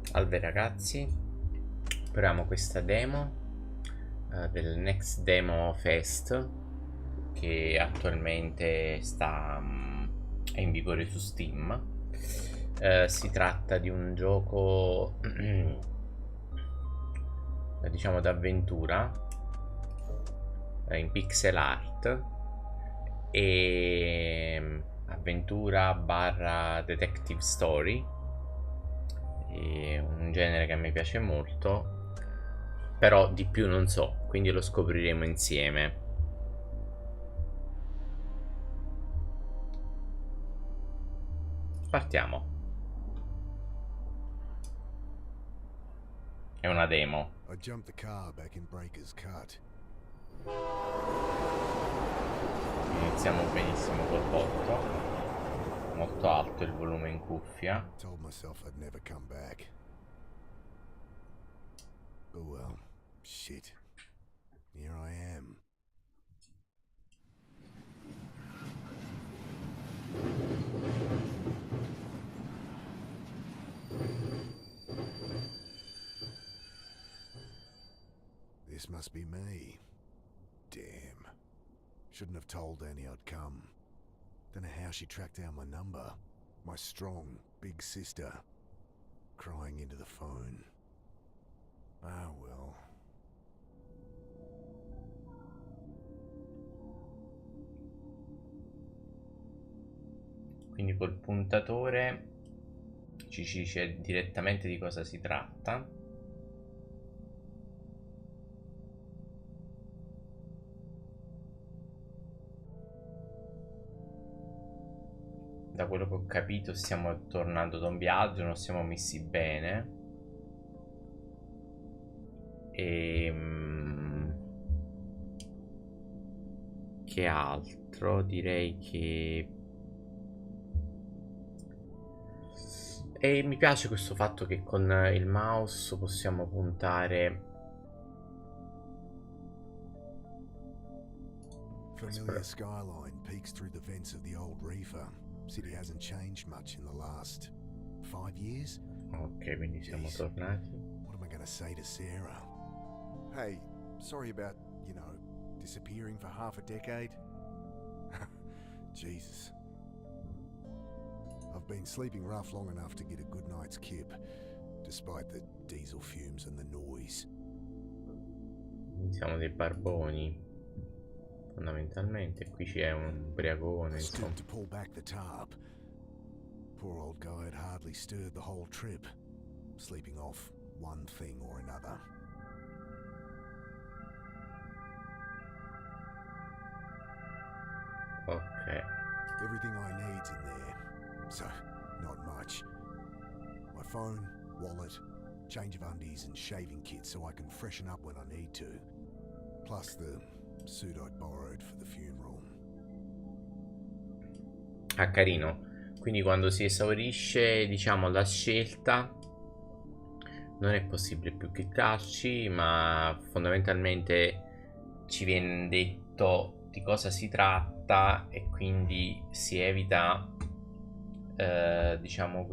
Salve ragazzi, proviamo questa demo del Next Demo Fest che attualmente è in vigore su Steam. Si tratta di un gioco diciamo d'avventura in pixel art e avventura barra detective story, è un genere che a me piace molto, però di più non so, quindi lo scopriremo insieme. Partiamo. È una demo. I jumped the car back in Breaker's Cut. Iniziamo benissimo col botto. Molto alto il volume in cuffia. Told myself I'd never come back. But well, shit. Here I am. This must be me. Damn. Shouldn't have told Annie I'd come. Don't know how she tracked down my number. My strong, big sister. Crying into the phone. Ah, well. Quindi col puntatore ci dice direttamente di cosa si tratta. Da quello che ho capito stiamo tornando da un viaggio, non siamo messi bene. Che altro? Direi che... E mi piace questo fatto che con il mouse possiamo puntare. Familiar skyline peeks through the vents of the old reefer. City hasn't changed much in the last 5 years. Ok, quindi siamo Jeez. tornati. What am I gonna say to Sarah? Hey, sorry about, disappearing for half a decade. Jesus. I've been sleeping rough long enough to get a good night's kip, despite the diesel fumes and the noise. Siamo dei barboni, fondamentalmente. Qui c'è un ubriacone, I insomma. stood to pull back the tarp. Poor old guy had hardly stirred the whole trip, sleeping off one thing or another. Ok. Everything I need's in there, so not much. My phone, wallet, change of undies and shaving kit so I can freshen up when I need to. Plus the suit I'd borrowed for the funeral. Ah, carino. Quindi quando si esaurisce, diciamo, la scelta, non è possibile più cliccarci, ma fondamentalmente ci viene detto di cosa si tratta e quindi si evita, diciamo,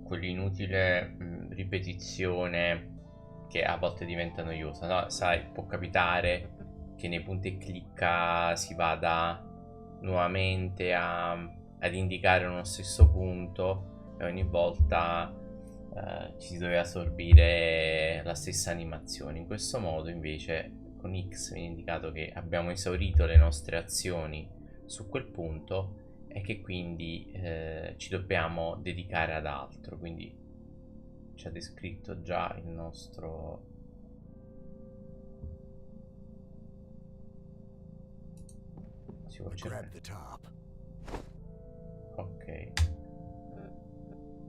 quell'inutile ripetizione che a volte diventa noiosa, no? Sai, può capitare che nei punti e clicca si vada nuovamente ad indicare uno stesso punto e ogni volta ci si doveva assorbire la stessa animazione. In questo modo invece con X viene indicato che abbiamo esaurito le nostre azioni su quel punto e che quindi ci dobbiamo dedicare ad altro. Quindi ci ha descritto già il nostro... si può I cercare. grabbed the tarp. Ok,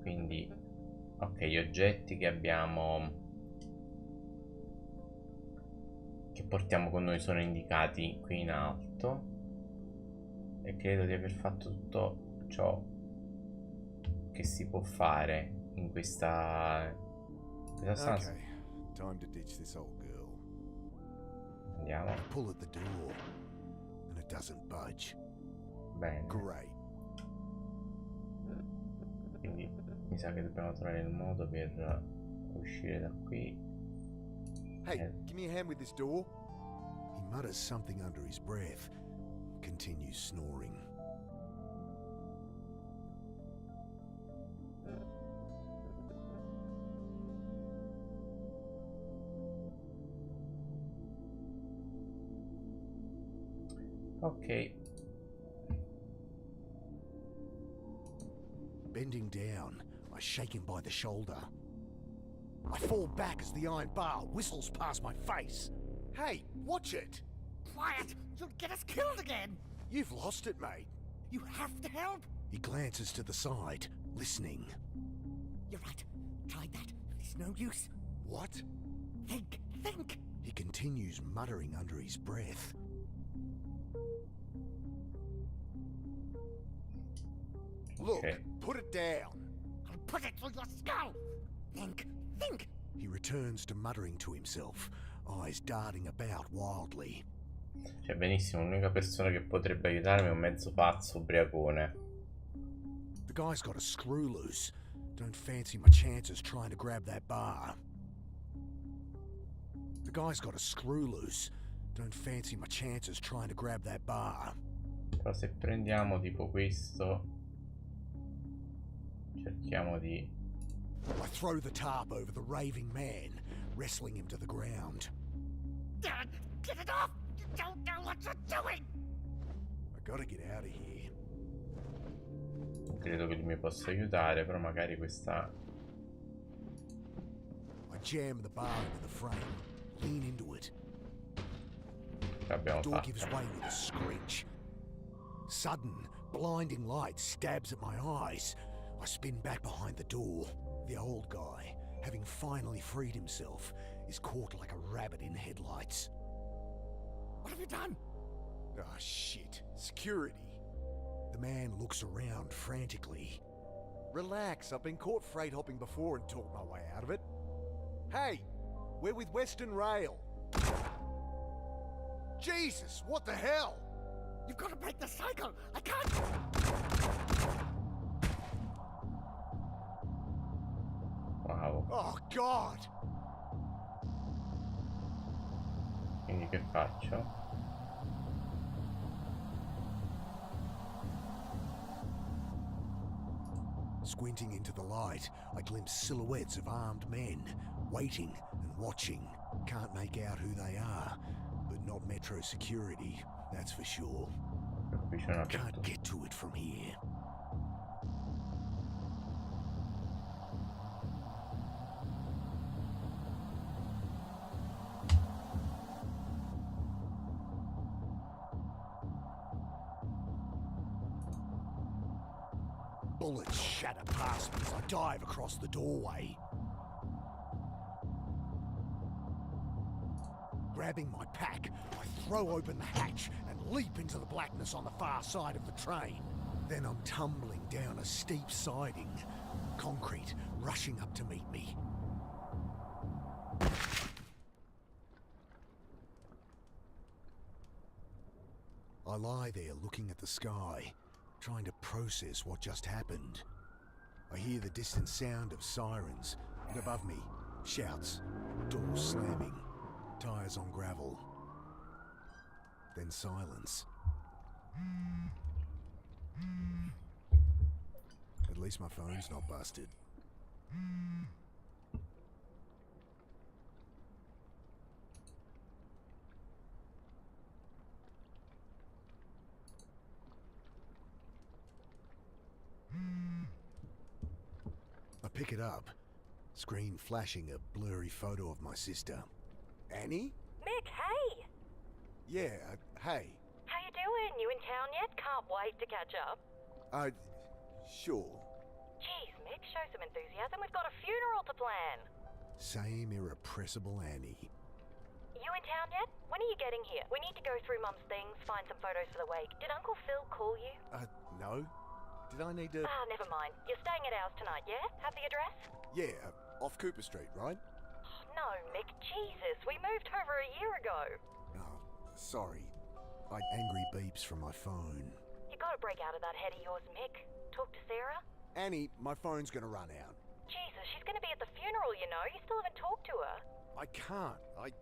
quindi ok, gli oggetti che abbiamo, che portiamo con noi, sono indicati qui in alto e credo di aver fatto tutto ciò che si può fare in questa stanza. Okay, time to ditch this old girl. Andiamo. Pull at the door, and it doesn't budge. Bene, Great. quindi Mi sa che dobbiamo trovare il modo per uscire da qui. Hey, give me a hand with this door. He mutters something under his breath, continues snoring. Ok. Bending down, I shake him by the shoulder. I fall back as the iron bar whistles past my face. Hey, watch it! Quiet! You'll get us killed again! You've lost it, mate. You have to help! He glances to the side, listening. You're right. Tried that. It's no use. What? Think! He continues muttering under his breath. Look, Okay. put it down. I'll put it through your skull! Think! He returns to muttering to himself, eyes darting about wildly. Cioè, benissimo, l'unica persona che potrebbe aiutarmi è un mezzo pazzo ubriacone. The guy's got a screw loose. Don't fancy my chances trying to grab that bar. The guy's got a screw loose. Don't fancy my chances trying to grab that bar. Però se prendiamo tipo questo, cerchiamo di... I throw the tarp over the raving man, wrestling him to the ground. Dad, get it off! You don't know what you're doing! I gotta get out of here. Credo che lui mi possa aiutare, però magari questa... I jam the bar into the frame, lean into it. l'abbiamo The door gives fatta. way with a screech. Sudden, blinding light stabs at my eyes. I spin back behind the door. The old guy, having finally freed himself, is caught like a rabbit in headlights. What have you done? Ah, shit. Security. The man looks around frantically. Relax, I've been caught freight hopping before and talked my way out of it. Hey, we're with Western Rail. Jesus, what the hell? You've got to break the cycle! I can't! Wow. Oh, God! Quindi che faccio? Squinting into the light, I glimpse silhouettes of armed men, waiting and watching. Can't make out who they are, but not Metro security, that's for sure. Qui c'è una Can't apertura. get to it from here. Bullets shatter past me as I dive across the doorway. Grabbing my pack, I throw open the hatch and leap into the blackness on the far side of the train. Then I'm tumbling down a steep siding, concrete rushing up to meet me. I lie there looking at the sky, trying to process what just happened. I hear the distant sound of sirens, and above me, shouts, doors slamming, tires on gravel. Then silence. At least my phone's not busted. I pick it up, screen flashing a blurry photo of my sister. Annie? Mick, hey! Yeah, hey. How you doing? You in town yet? Can't wait to catch up. Sure. Jeez, Mick, show some enthusiasm. We've got a funeral to plan. Same irrepressible Annie. You in town yet? When are you getting here? We need to go through Mum's things, find some photos for the wake. Did Uncle Phil call you? No. Did I need to... Ah, never mind. You're staying at ours tonight, yeah? Have the address? Yeah, off Cooper Street, right? Oh, no, Mick, Jesus. We moved over a year ago. Oh, sorry. Angry beeps from my phone. You gotta break out of that head of yours, Mick. Talk to Sarah? Annie, my phone's gonna run out. Jesus, she's gonna be at the funeral, you know. You still haven't talked to her. I can't.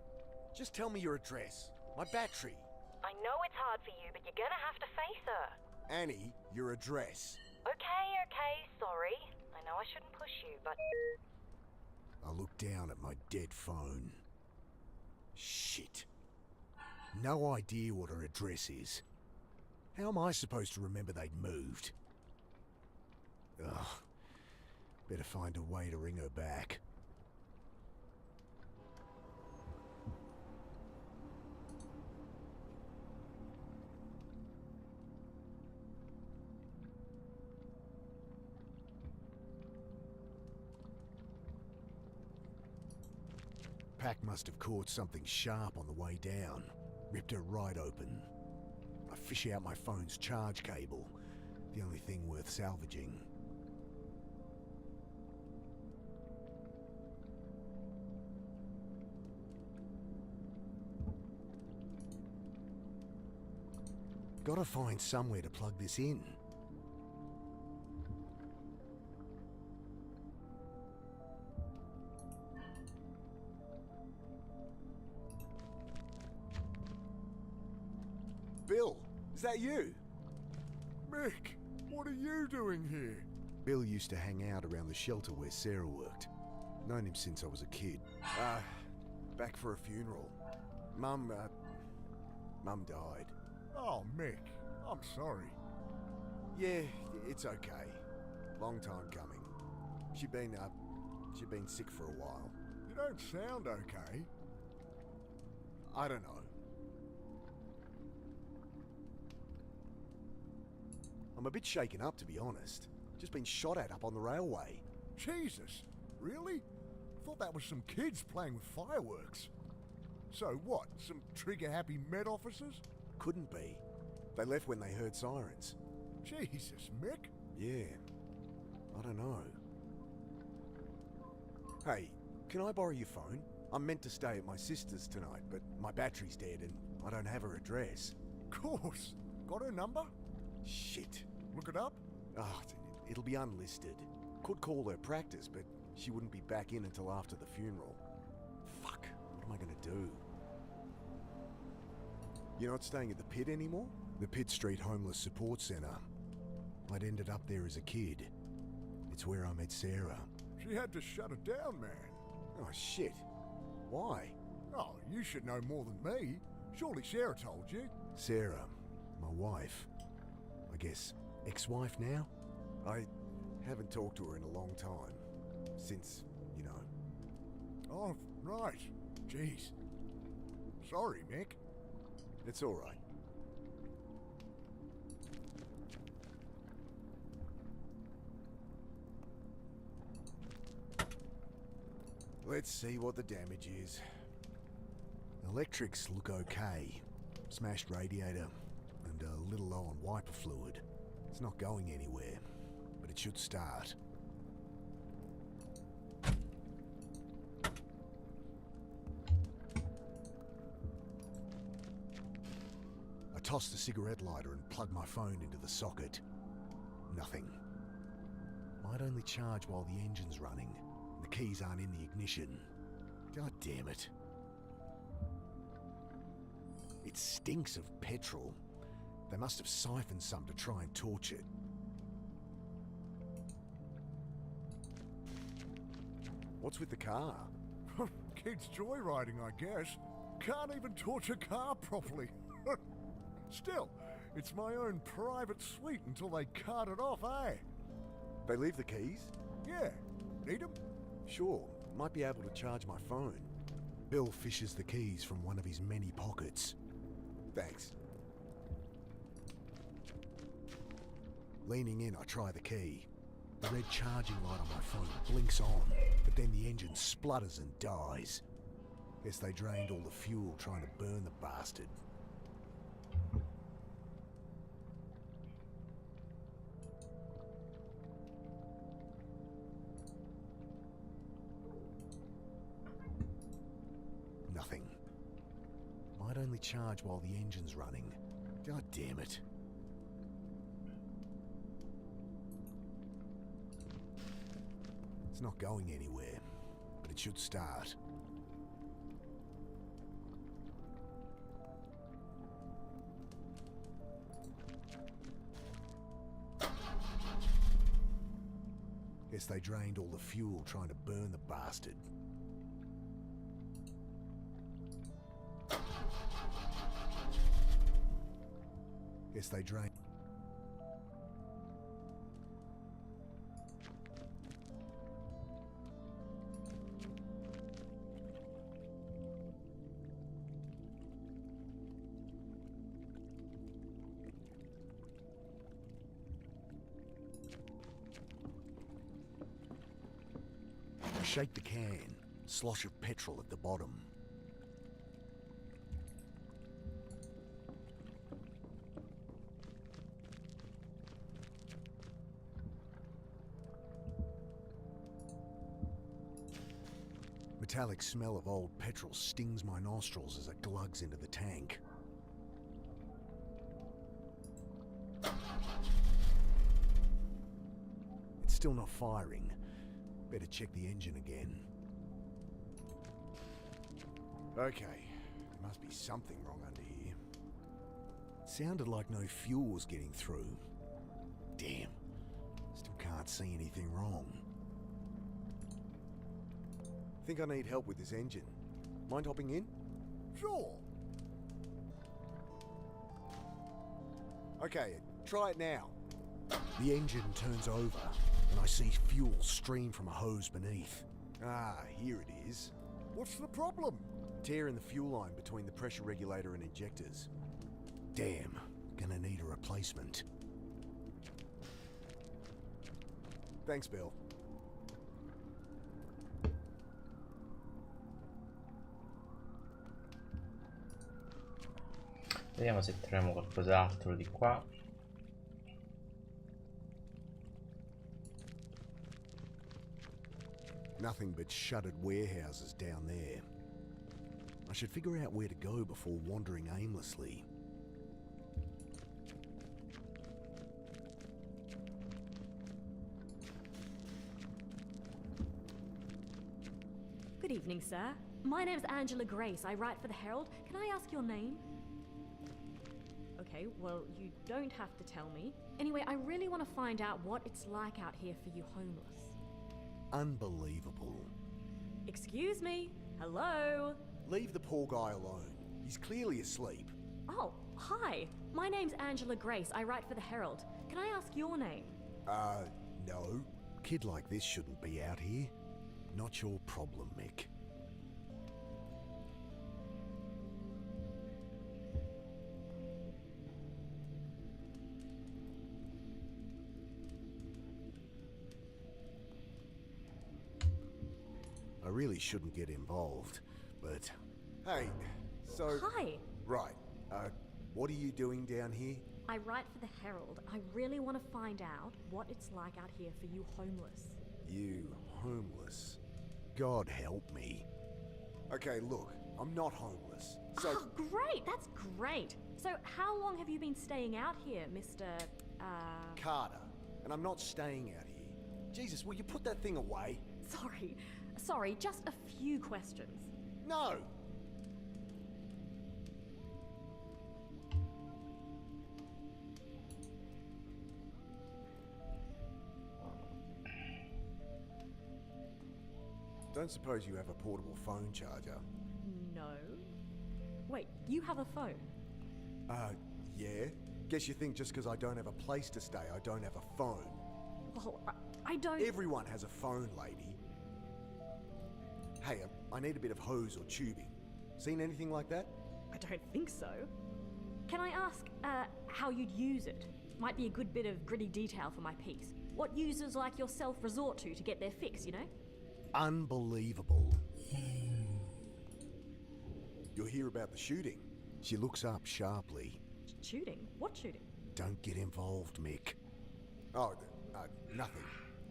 Just tell me your address. My battery. I know it's hard for you, but you're gonna have to face her. Annie, your address. Okay, sorry. I know I shouldn't push you, but... I look down at my dead phone. Shit. No idea what her address is. How am I supposed to remember they'd moved? Ugh. Better find a way to ring her back. Pack must have caught something sharp on the way down. Ripped her right open. I fish out my phone's charge cable. The only thing worth salvaging. Gotta find somewhere to plug this in. Bill, is that you? Mick, what are you doing here? Bill used to hang out around the shelter where Sarah worked. Known him since I was a kid. Back for a funeral. Mum died. Oh, Mick, I'm sorry. Yeah, it's okay. Long time coming. She'd been sick for a while. You don't sound okay. I don't know. I'm a bit shaken up, to be honest. Just been shot at up on the railway. Jesus, really? Thought that was some kids playing with fireworks. So what, some trigger-happy Met officers? Couldn't be. They left when they heard sirens. Jesus, Mick. Yeah. I don't know. Hey, can I borrow your phone? I'm meant to stay at my sister's tonight, but my battery's dead and I don't have her address. Course. Got her number? Shit. Look it up? Ah, it'll be unlisted. Could call her practice, but she wouldn't be back in until after the funeral. Fuck. What am I gonna do? You're not staying at the Pit anymore? The Pitt Street Homeless Support Centre. I'd ended up there as a kid. It's where I met Sarah. She had to shut it down, man. Oh, shit. Why? Oh, you should know more than me. Surely Sarah told you. Sarah, my wife. I guess ex-wife now? I haven't talked to her in a long time. Since, you know. Oh, right. Jeez. Sorry, Mick. It's all right. Let's see what the damage is. Electrics look okay. Smashed radiator and a little low on wiper fluid. It's not going anywhere, but it should start. I tossed the cigarette lighter and plugged my phone into the socket. Nothing. Might only charge while the engine's running. The keys aren't in the ignition. God damn it. It stinks of petrol. They must have siphoned some to try and torch it. What's with the car? Kids joyriding, I guess. Can't even torch a car properly. Still, it's my own private suite until they cart it off, eh? They leave the keys? Yeah. Need 'em? Sure, might be able to charge my phone. Bill fishes the keys from one of his many pockets. Thanks. Leaning in, I try the key. The red charging light on my phone blinks on, but then the engine splutters and dies. Guess they drained all the fuel trying to burn the bastard. Nothing. Might only charge while the engine's running. God damn it. It's not going anywhere, but it should start. Guess they drained all the fuel trying to burn the bastard. Guess they drained. Shake the can, slosh of petrol at the bottom. Metallic smell of old petrol stings my nostrils as it glugs into the tank. It's still not firing. Better check the engine again. Okay, there must be something wrong under here. Sounded like no fuel was getting through. Damn, still can't see anything wrong. Think I need help with this engine. Mind hopping in? Sure. Okay, try it now. The engine turns over, and I see fuel stream from a hose beneath. Ah, here it is. What's the problem? Tear in the fuel line between the pressure regulator and injectors. Damn, gonna need a replacement. Thanks, Bill. Vediamo se troviamo qualcos'altro di qua. Nothing but shuttered warehouses down there. I should figure out where to go before wandering aimlessly. Good evening, sir. My name's Angela Grace. I write for the Herald. Can I ask your name? Okay, well, you don't have to tell me. Anyway, I really want to find out what it's like out here for you homeless. Unbelievable. Excuse me? Hello? Leave the poor guy alone. He's clearly asleep. Oh, hi. My name's Angela Grace. I write for the Herald. Can I ask your name? No. Kid like this shouldn't be out here. Not your problem, Mick. I really shouldn't get involved, but... Hey, so... Hi. Right, what are you doing down here? I write for the Herald. I really want to find out what it's like out here for you homeless. You homeless? God help me. Okay, look, I'm not homeless, so... Oh, great! That's great! So, how long have you been staying out here, Mr. Carter, and I'm not staying out here. Jesus, will you put that thing away? Sorry, just a few questions. No! Don't suppose you have a portable phone charger? No. Wait, you have a phone? Yeah? Guess you think just because I don't have a place to stay, I don't have a phone. Well, I don't... Everyone has a phone, lady. Hey, I need a bit of hose or tubing. Seen anything like that? I don't think so. Can I ask, how you'd use it? Might be a good bit of gritty detail for my piece. What users like yourself resort to get their fix, you know? Unbelievable. You'll hear about the shooting. She looks up sharply. Shooting? What shooting? Don't get involved, Mick. Oh, nothing.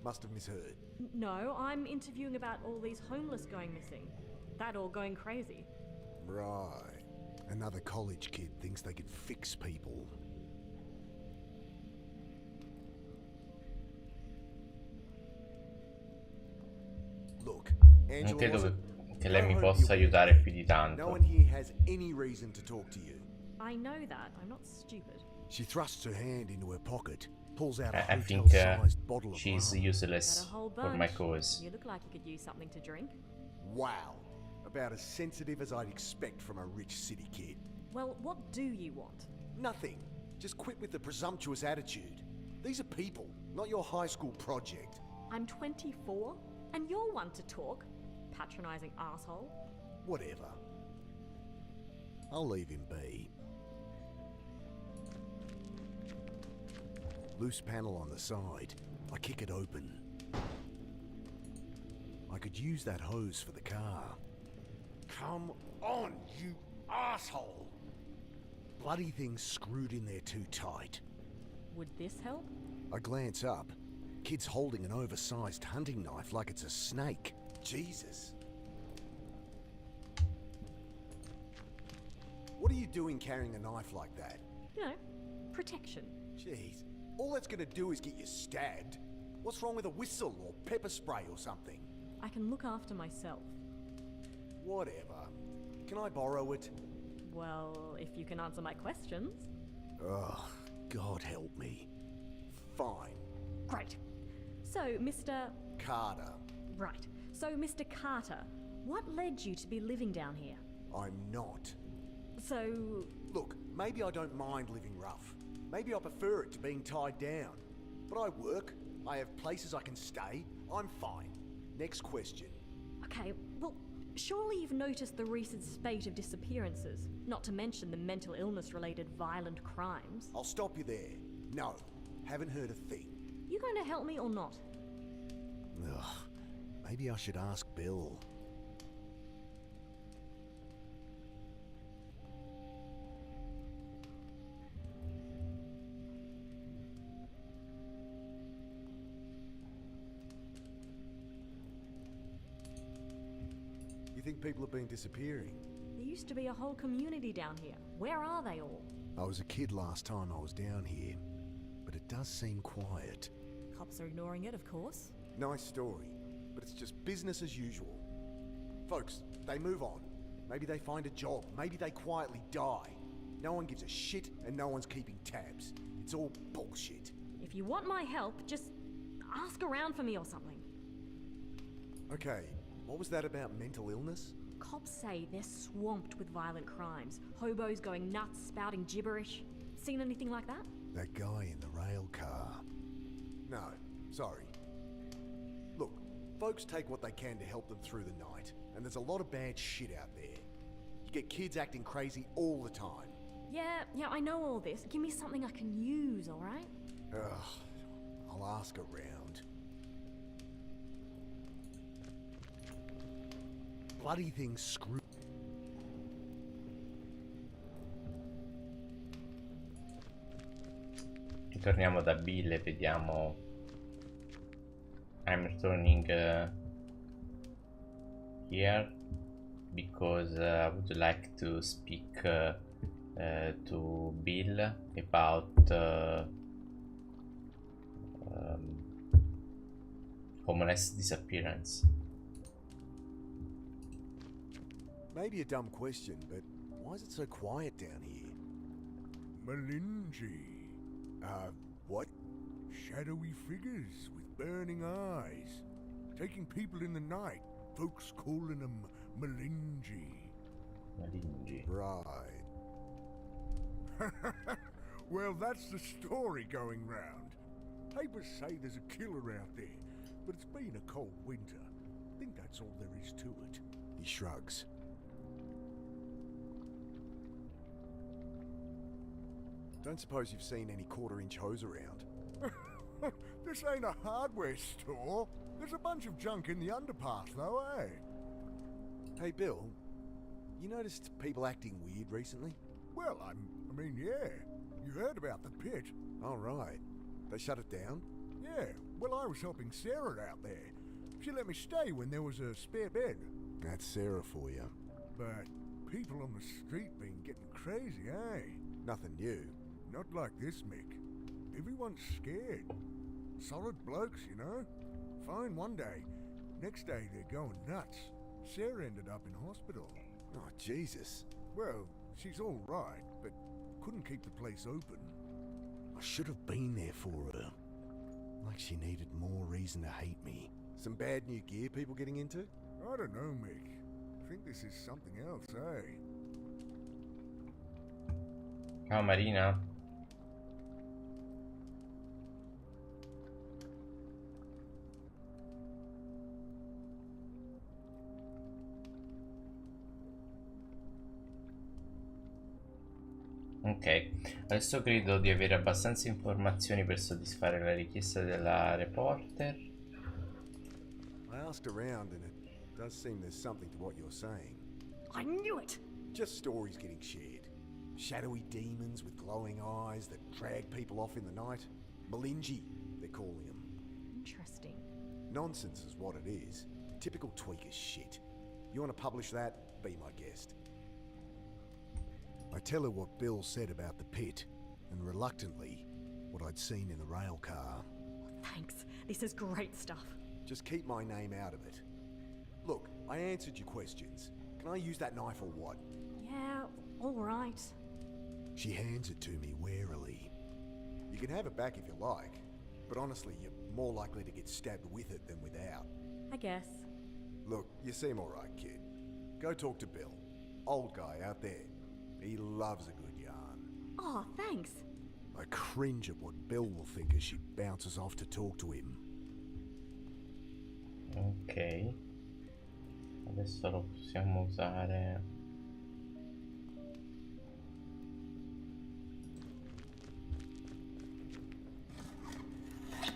Must have misheard. No, I'm interviewing about all these homeless going missing. That all going crazy. Right. Another college kid thinks they can fix people. Non Angela, credo was it? che lei mi Go home possa to your aiutare bed. più di No tanto. one here has any reason to talk to you. I know that. I'm not stupid. She thrusts her hand into her pocket, pulls out a I think uh, hotel-sized bottle of she's rum. Got useless a whole for bunch. my cause. You look like you could use something to drink. Wow. About as sensitive as I'd expect from a rich city kid. Well, what do you want? Nothing. Just quit with the presumptuous attitude. These are people, not your high school project. I'm 24, and you're one to talk. Patronizing asshole. Whatever. I'll leave him be. Loose panel on the side. I kick it open. I could use that hose for the car. Come on, you asshole! Bloody thing's screwed in there too tight. Would this help? I glance up. Kid's holding an oversized hunting knife like it's a snake. Jesus. What are you doing carrying a knife like that? You know, protection. Jeez. All that's gonna do is get you stabbed. What's wrong with a whistle or pepper spray or something? I can look after myself. Whatever. Can I borrow it? Well, if you can answer my questions. Ugh, God help me. Fine. Great. So, Mr. Carter. Right. So, Mr. Carter, what led you to be living down here? I'm not. So, Look, maybe I don't mind living rough. Maybe I prefer it to being tied down. But I work, I have places I can stay, I'm fine. Next question. okay, well, surely you've noticed the recent spate of disappearances, not to mention the mental illness-related violent crimes. I'll stop you there. No, haven't heard a thing. You going to help me or not? Ugh, maybe I should ask Bill. You think people have been disappearing? There used to be a whole community down here. Where are they all? I was a kid last time I was down here, but it does seem quiet. Cops are ignoring it, of course. Nice story, but it's just business as usual. Folks, they move on. Maybe they find a job, maybe they quietly die. No one gives a shit and no one's keeping tabs. It's all bullshit. If you want my help, just ask around for me or something. Okay, what was that about mental illness? Cops say they're swamped with violent crimes. Hobos going nuts, spouting gibberish. Seen anything like that? That guy in the rail car. No, sorry. Look, folks take what they can to help them through the night, and there's a lot of bad shit out there. You get kids acting crazy all the time. Yeah, I know all this. Give me something I can use, alright? Ugh, I'll ask around. Bloody thing's screwed. Ritorniamo da Bill e vediamo. I'm returning here because I would like to speak to Bill about homeless disappearance. Maybe a dumb question, but why is it so quiet down here? Melingi. What? Shadowy figures with burning eyes. Taking people in the night. Folks calling them Melingi. Malingi. Right. Well, that's the story going round. Papers say there's a killer out there, but it's been a cold winter. I think that's all there is to it. He shrugs. Don't suppose you've seen any quarter-inch hose around? This ain't a hardware store. There's a bunch of junk in the underpass, though, eh? Hey, Bill. You noticed people acting weird recently? Well, I mean, yeah. You heard about the pit. Oh, right. They shut it down? Yeah, well, I was helping Sarah out there. She let me stay when there was a spare bed. That's Sarah for you. But people on the street been getting crazy, eh? Nothing new. Not like this, Mick. Everyone's scared. Solid blokes, you know. Fine one day, Next day, they're going nuts. Sarah ended up in hospital. Oh, Jesus. Well, she's all right, but couldn't keep the place open. I should have been there for her. Like she needed more reason to hate me. Some bad new gear people getting into? I don't know, Mick. I think this is something else, eh? Ciao Marina. Ok, adesso credo di avere abbastanza informazioni per soddisfare la richiesta della reporter. I asked around and it does seem there's something to what you're saying. I knew it! Just stories getting shared. Shadowy demons with glowing eyes that drag people off in the night. Malinji, they're calling them. Interesting. Nonsense is what it is. Typical tweaker shit. You want to publish that? Be my guest. I tell her what Bill said about the pit, and reluctantly, what I'd seen in the rail car. Thanks. This is great stuff. Just keep my name out of it. Look, I answered your questions. Can I use that knife or what? Yeah, alright. She hands it to me warily. You can have it back if you like, but honestly, you're more likely to get stabbed with it than without. I guess. Look, you seem alright, kid. Go talk to Bill. Old guy out there. He loves a good yarn. Oh, thanks. I cringe at what Bill will think as she bounces off to talk to him. Ok, adesso lo possiamo usare.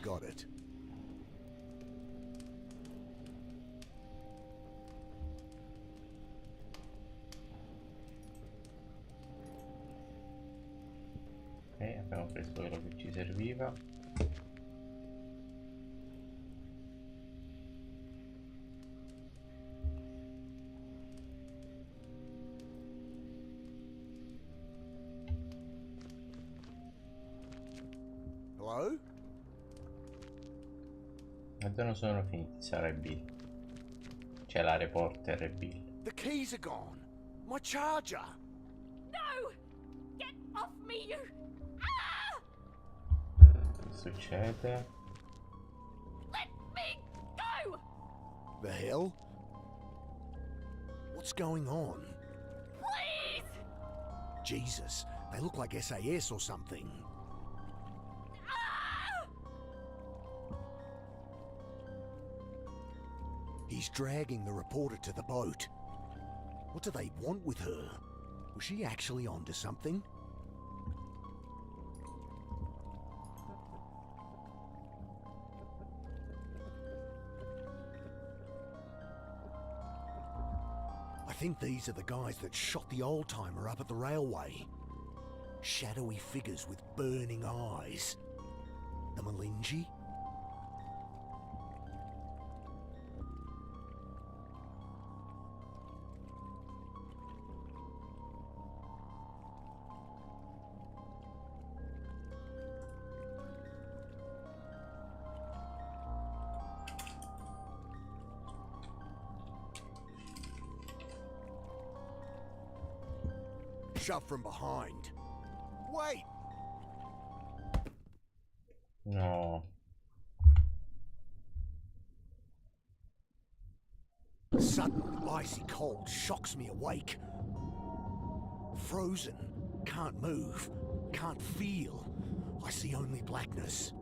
Got it. Ok, abbiamo preso quello che ci serviva. Hello? E dove sono finiti Sara e Bill? C'è la reporter e Bill. The keys are gone. My charger. No! Get off me, you! Ah! Che succede? Let me go! The hell? What's going on? Please! Jesus, they look like SAS or something. Ah! He's dragging the reporter to the boat. What do they want with her? Was she actually onto something? I think these are the guys that shot the old-timer up at the railway. Shadowy figures with burning eyes. The Malinji? Shove from behind. Wait! No. Sudden, icy cold shocks me awake. Frozen. Can't move. Can't feel. I see only blackness.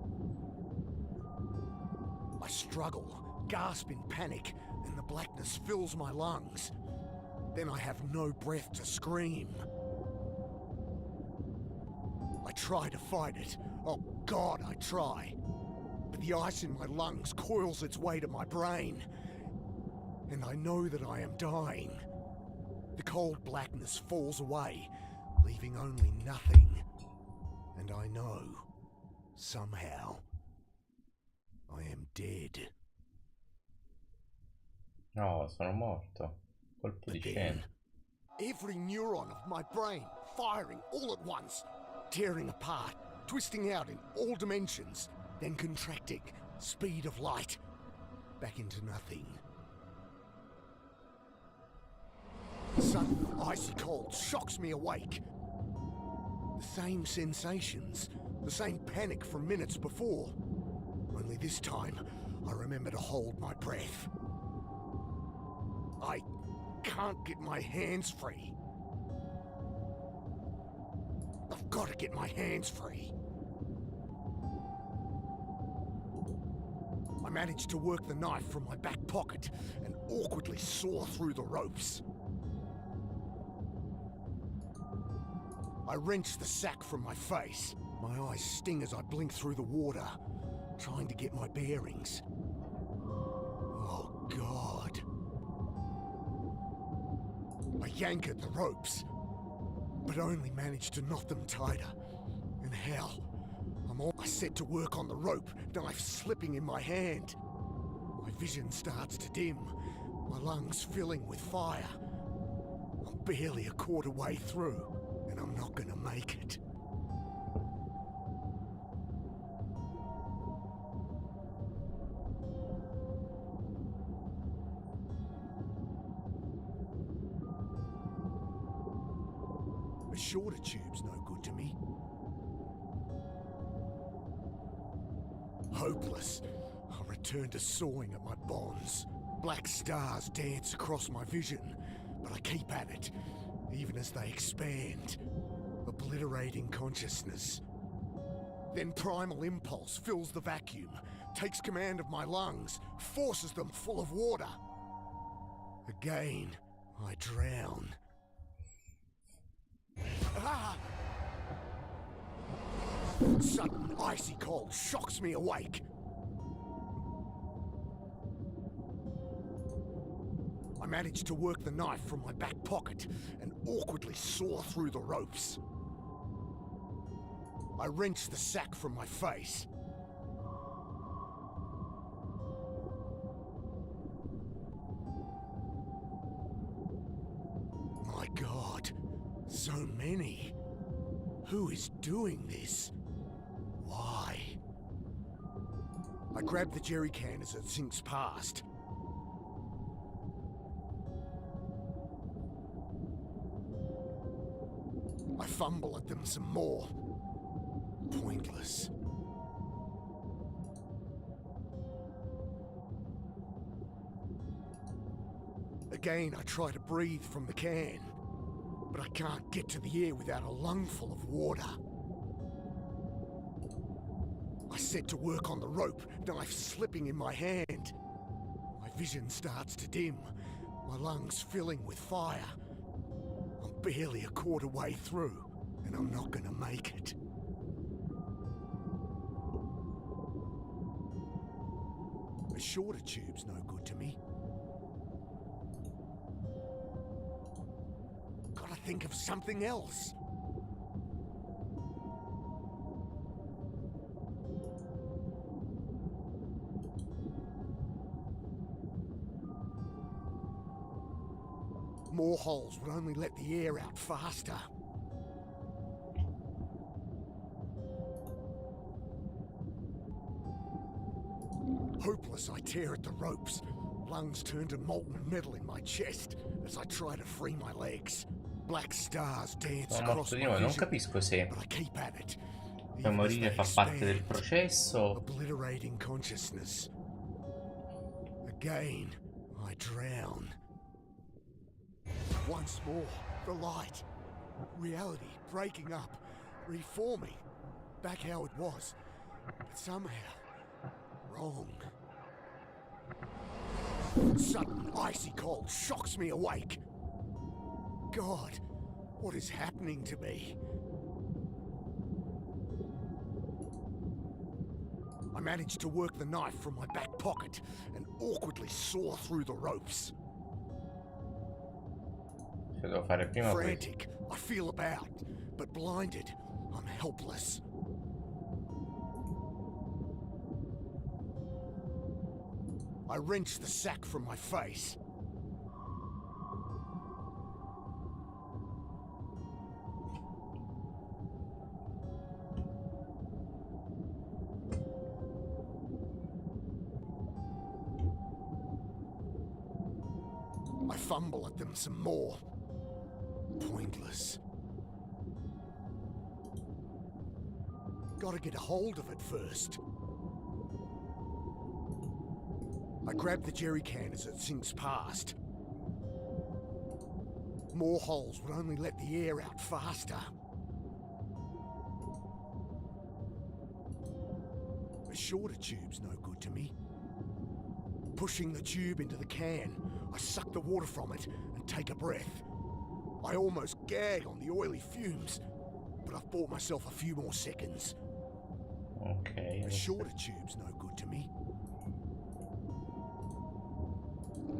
I struggle, gasp in panic, and the blackness fills my lungs. Then I have no breath to scream. I try to fight it. Oh God, I try. But the ice in my lungs coils its way to my brain. And I know that I am dying. The cold blackness falls away, leaving only nothing. And I know, somehow, I am dead. No, sono morto. Colpo di scena. Every neuron of my brain firing all at once, tearing apart, twisting out in all dimensions, then contracting, speed of light. back into nothing. Sudden icy cold shocks me awake. The same sensations, the same panic from minutes before. Only this time, I remember to hold my breath. I can't get my hands free. I've got to get my hands free. I managed to work the knife from my back pocket and awkwardly saw through the ropes. I wrench the sack from my face. My eyes sting as I blink through the water, trying to get my bearings. Oh, God. I yank at the ropes, but only manage to knot them tighter. And hell, I set to work on the rope, knife slipping in my hand. My vision starts to dim, my lungs filling with fire. I'm barely a quarter way through, and I'm not gonna make it. A shorter tube's no good to me. Hopeless, I return to sawing at my bonds. Black stars dance across my vision, but I keep at it, even as they expand, obliterating consciousness. Then primal impulse fills the vacuum, takes command of my lungs, forces them full of water. Again, I drown. Ah! Sudden icy cold shocks me awake. I manage to work the knife from my back pocket and awkwardly saw through the ropes. I wrench the sack from my face. My God, so many. Who is doing this? Why? I grab the jerry can as it sinks past. I fumble at them some more. Pointless. Again, I try to breathe from the can, but I can't get to the air without a lungful of water. I set to work on the rope, knife slipping in my hand. My vision starts to dim, my lungs filling with fire. I'm barely a quarter way through, and I'm not gonna make it. A shorter tube's no good to me. Gotta think of something else. More holes would only let the air out faster. Hopeless, I tear at the ropes. Lungs turn to molten metal in my chest as I try to free my legs. Black stars dance Sono across morto di my nuovo, non vision, capisco se but I keep at it. per even as morire they fa parte del expand, processo. obliterating consciousness. Again, I drown. Once more, the light. Reality breaking up, reforming. Back how it was, but somehow wrong. Sudden icy cold shocks me awake. God, what is happening to me? I managed to work the knife from my back pocket and awkwardly saw through the ropes. Devo fare prima questo. Frantic, I feel about, but blinded, I'm helpless. I wrench the sack from my face. fumble at them some more. Pointless. Gotta get a hold of it first. I grab the jerry can as it sinks past. More holes would only let the air out faster. A shorter tube's no good to me. Pushing the tube into the can, I suck the water from it and take a breath. I almost gag on the oily fumes, but I've bought myself a few more seconds. Ok. A shorter tube's no good to me.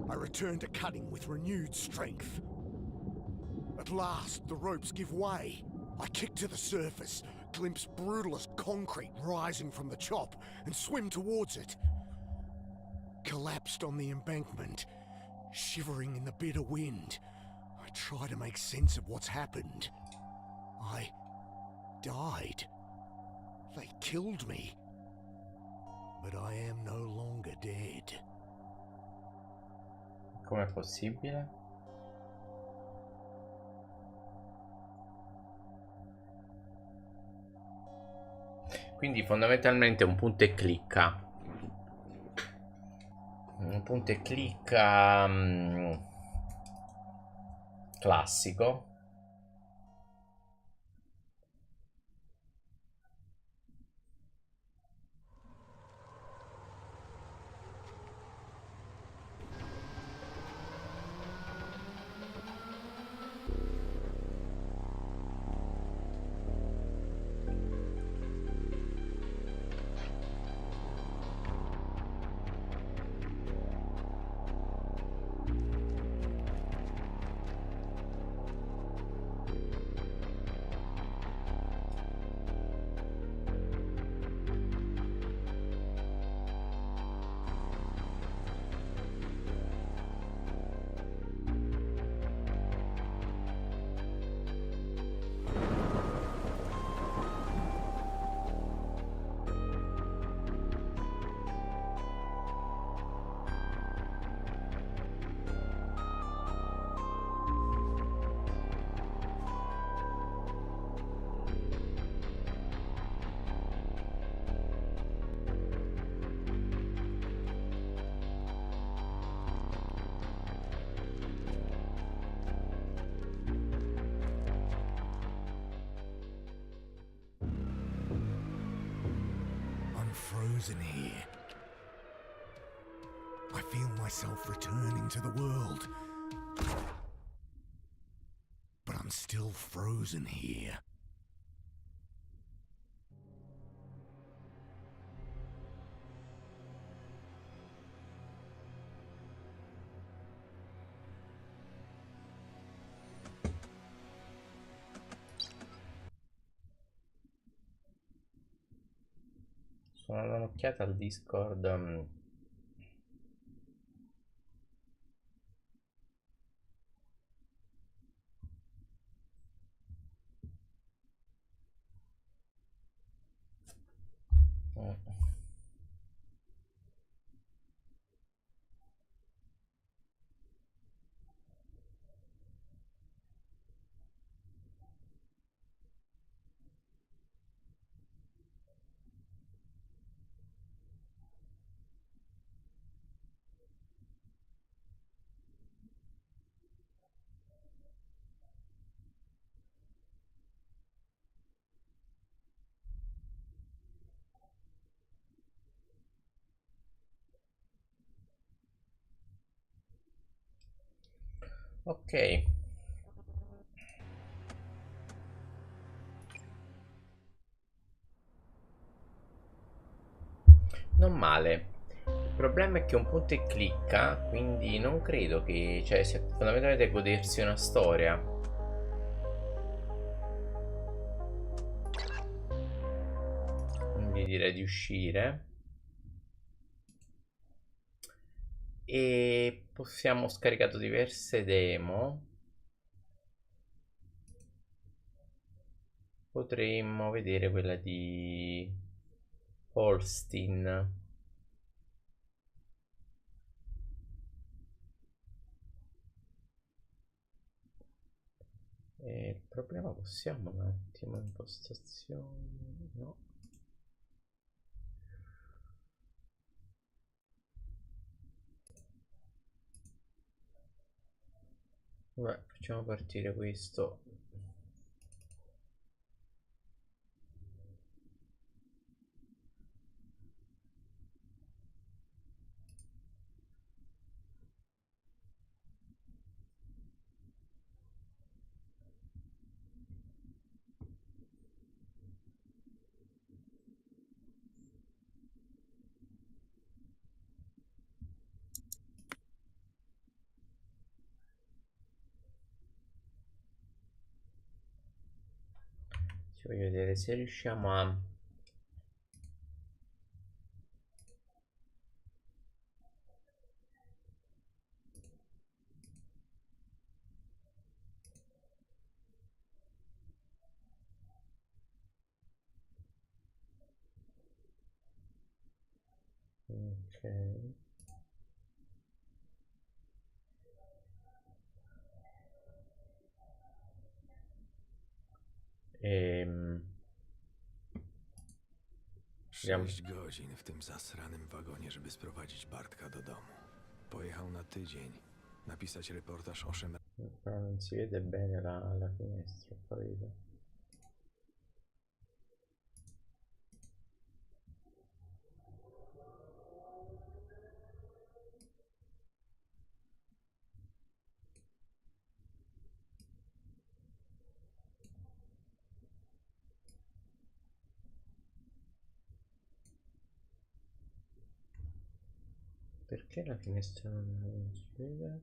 I return to cutting with renewed strength. At last, the ropes give way. I kick to the surface, glimpse brutalist concrete rising from the chop, and swim towards it. Collapsed on the embankment, shivering in the bitter wind, I try to make sense of what's happened. I died. They killed me. But I am no longer dead. Com'è possibile? Quindi fondamentalmente un punto e clicca. Un punto e clicca classico. Frozen here. I feel myself returning to the world. But I'm still frozen here. Sono dato un'occhiata al Discord. Ok. Non male. Il problema è che un punto e clicca, quindi non credo che, cioè, sia fondamentalmente godersi una storia. Quindi direi di uscire. E possiamo scaricato diverse demo. Potremmo vedere quella di Holstein. Il problema, possiamo un attimo impostazioni, no. Vabbè, facciamo partire questo. Ci voglio vedere se riusciamo a... Ok. Ehm... Vediamo. 6 godzin w tym zasranym wagonie, żeby sprowadzić Bartka do domu. Pojechał na tydzień. Napisać reportaż o szemraniu. Però non si vede bene la finestra, poi. Perché la finestra non si vede?